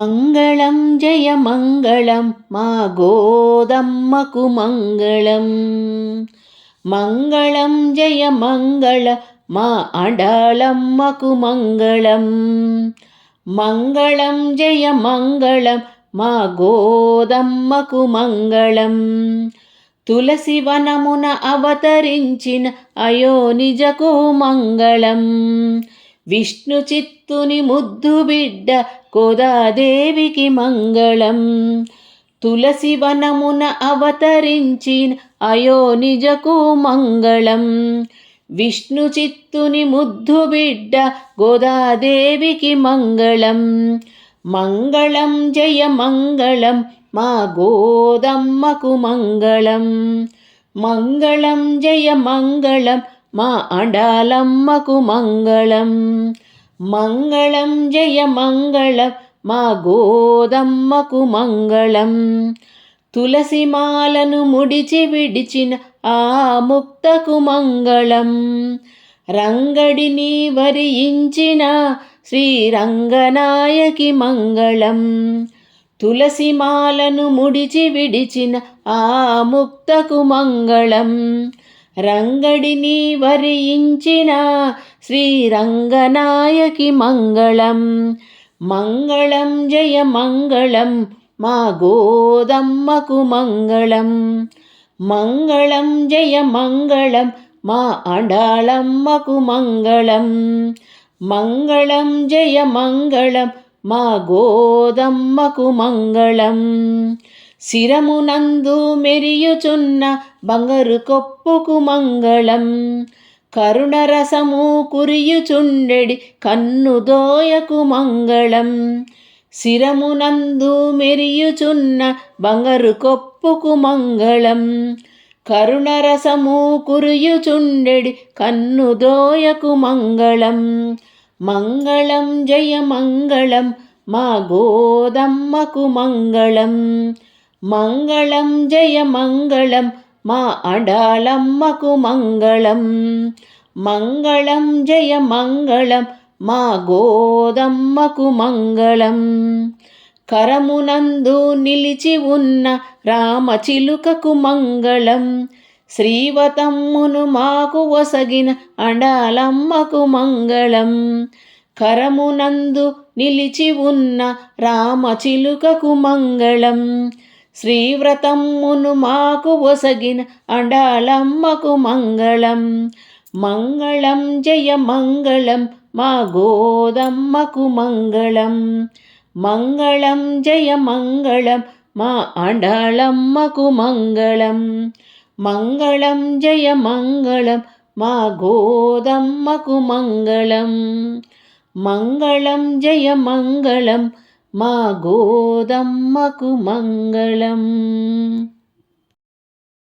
మంగళం జయ మంగళం మా గోదమ్మకు మంగళం. మంగళం జయ మంగళ మా అడాలమ్మకు మంగళం. మంగళం జయ మంగళం మా గోదమ్మకు మంగళం. తులసి వనమున అవతరించిన అయోనిజకు మంగళం. విష్ణు చిత్తుని ముద్దు బిడ్డ గోదాదేవికి మంగళం. తులసి వనమున అవతరించిన అయోనిజకు మంగళం. విష్ణు చిత్తుని ముద్దు బిడ్డ గోదాదేవికి మంగళం. మంగళం జయ మంగళం మా గోదమ్మకు మంగళం. మంగళం జయ మంగళం మా అడాలమ్మకు మంగళం. మంగళం జయ మంగళం మా గోదమ్మకు మంగళం. తులసిమాలను ముడిచి విడిచిన ఆ ముక్తకు మంగళం. రంగడిని వరించిన శ్రీరంగనాయకి మంగళం. తులసిమాలను ముడిచి విడిచిన ఆ ముక్తకు మంగళం. రంగడిని వరించిన శ్రీరంగనాయకి మంగళం. మంగళం జయ మంగళం మా గోదమ్మకు మంగళం. మంగళం జయ మంగళం మా అడాలమ్మకు మంగళం. మంగళం జయ మంగళం మా గోదమ్మకు మంగళం. శిరమునందు మెరియుచున్న బంగారు కొప్పుకు మంగళం. కరుణరసము కురియుచుండెడి కన్నుదోయకు మంగళం. శిరమునందు మెరియుచున్న బంగారు కొప్పుకు మంగళం. కరుణరసము కురియుచుండెడి కన్నుదోయకు మంగళం. మంగళం జయ మంగళం మా గోదమ్మకు మంగళం. మంగళం జయ మంగళం మా అడాలమ్మకు మంగళం. మంగళం జయ మంగళం మా గోదమ్మకు మంగళం. కరమునందు నిలిచి ఉన్న రామచిలుకకు మంగళం. శ్రీవతమ్మును మాకు వసగిన అడాలమ్మకు మంగళం. కరమునందు నిలిచి ఉన్న రామచిలుకకు మంగళం. శ్రీవ్రతమ్మును మాకు వసగిన అడాలమ్మకు మంగళం. మంగళం జయ మంగళం మా గోదమ్మకు మంగళం. మంగళం జయ మంగళం మా అడాలమ్మకు మంగళం. మంగళం జయ మంగళం మా గోదమ్మకు మంగళం. మంగళం జయ మంగళం మా గోదమ్మకు మంగళం.